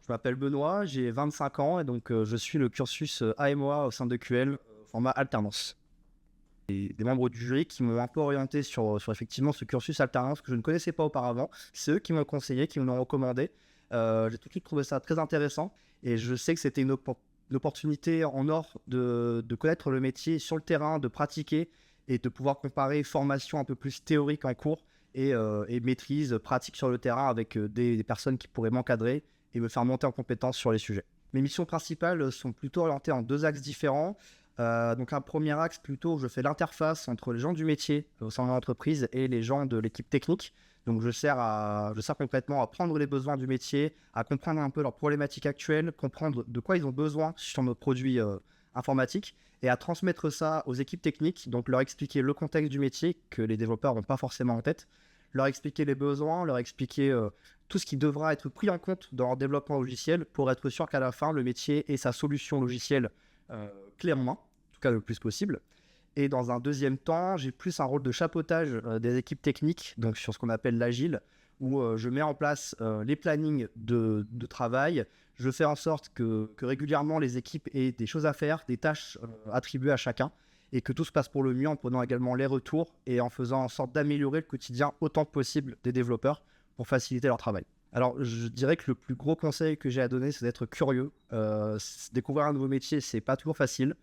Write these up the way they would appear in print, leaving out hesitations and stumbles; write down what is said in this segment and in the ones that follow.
Je m'appelle Benoît, j'ai 25 ans et donc je suis le cursus AMOA au sein de QL, format alternance. Et des membres du jury qui m'ont un peu orienté sur effectivement ce cursus alternance que je ne connaissais pas auparavant. C'est eux qui m'ont conseillé, qui me l'ont recommandé. J'ai tout de suite trouvé ça très intéressant et je sais que c'était une opportunité en or de connaître le métier sur le terrain, de pratiquer et de pouvoir comparer formation un peu plus théorique en cours et maîtrise pratique sur le terrain avec des personnes qui pourraient m'encadrer et me faire monter en compétence sur les sujets. Mes missions principales sont plutôt orientées en deux axes différents. Donc un premier axe plutôt, je fais l'interface entre les gens du métier au sein de l'entreprise et les gens de l'équipe technique. Donc je sers concrètement à prendre les besoins du métier, à comprendre un peu leurs problématiques actuelles, comprendre de quoi ils ont besoin sur nos produits informatiques et à transmettre ça aux équipes techniques, donc leur expliquer le contexte du métier que les développeurs n'ont pas forcément en tête, leur expliquer les besoins, leur expliquer tout ce qui devra être pris en compte dans leur développement logiciel pour être sûr qu'à la fin, le métier ait sa solution logicielle clé en main, en tout cas le plus possible. Et dans un deuxième temps, j'ai plus un rôle de chapeautage des équipes techniques, donc sur ce qu'on appelle l'agile, où je mets en place les plannings de travail. Je fais en sorte que régulièrement les équipes aient des choses à faire, des tâches attribuées à chacun, et que tout se passe pour le mieux en prenant également les retours et en faisant en sorte d'améliorer le quotidien autant que possible des développeurs pour faciliter leur travail. Alors, je dirais que le plus gros conseil que j'ai à donner, c'est d'être curieux. Découvrir un nouveau métier, c'est pas toujours facile.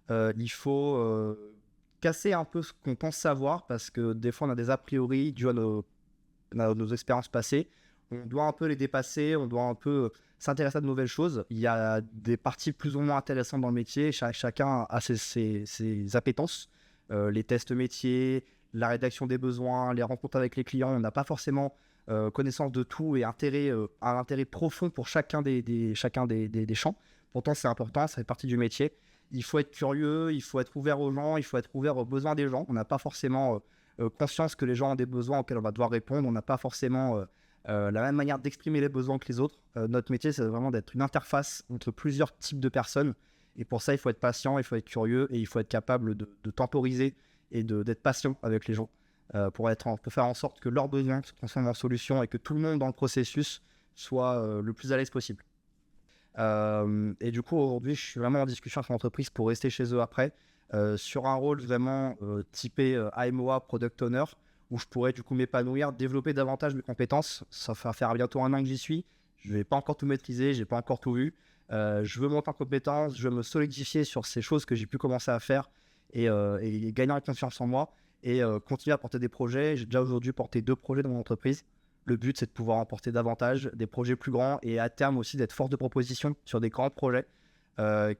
Il faut casser un peu ce qu'on pense savoir parce que des fois, on a des a priori dus à nos expériences passées. On doit un peu les dépasser, on doit un peu s'intéresser à de nouvelles choses. Il y a des parties plus ou moins intéressantes dans le métier. Chacun a ses appétences. Les tests métiers, la rédaction des besoins, les rencontres avec les clients. On n'a pas forcément connaissance de tout et un intérêt profond pour chacun des champs. Pourtant, c'est important, ça fait partie du métier. Il faut être curieux, il faut être ouvert aux gens, il faut être ouvert aux besoins des gens. On n'a pas forcément conscience que les gens ont des besoins auxquels on va devoir répondre. On n'a pas forcément la même manière d'exprimer les besoins que les autres. Notre métier, c'est vraiment d'être une interface entre plusieurs types de personnes. Et pour ça, il faut être patient, il faut être curieux et il faut être capable de temporiser et d'être patient avec les gens pour faire en sorte que leurs besoins se transforment en solutions et que tout le monde dans le processus soit le plus à l'aise possible. Et du coup, aujourd'hui, je suis vraiment en discussion avec l'entreprise pour rester chez eux après, sur un rôle vraiment typé AMOA, Product Owner, où je pourrais du coup m'épanouir, développer davantage mes compétences. Ça va faire bientôt un an que j'y suis. Je vais pas encore tout maîtriser, j'ai pas encore tout vu. Je veux monter en compétences, je veux me solidifier sur ces choses que j'ai pu commencer à faire et gagner en confiance en moi et continuer à porter des projets. J'ai déjà aujourd'hui porté 2 projets dans mon entreprise. Le but, c'est de pouvoir en porter davantage, des projets plus grands et à terme aussi d'être force de proposition sur des grands projets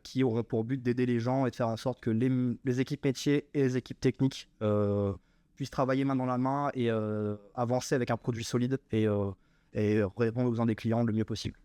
qui auront pour but d'aider les gens et de faire en sorte que les équipes métiers et les équipes techniques puissent travailler main dans la main et avancer avec un produit solide et répondre aux besoins des clients le mieux possible.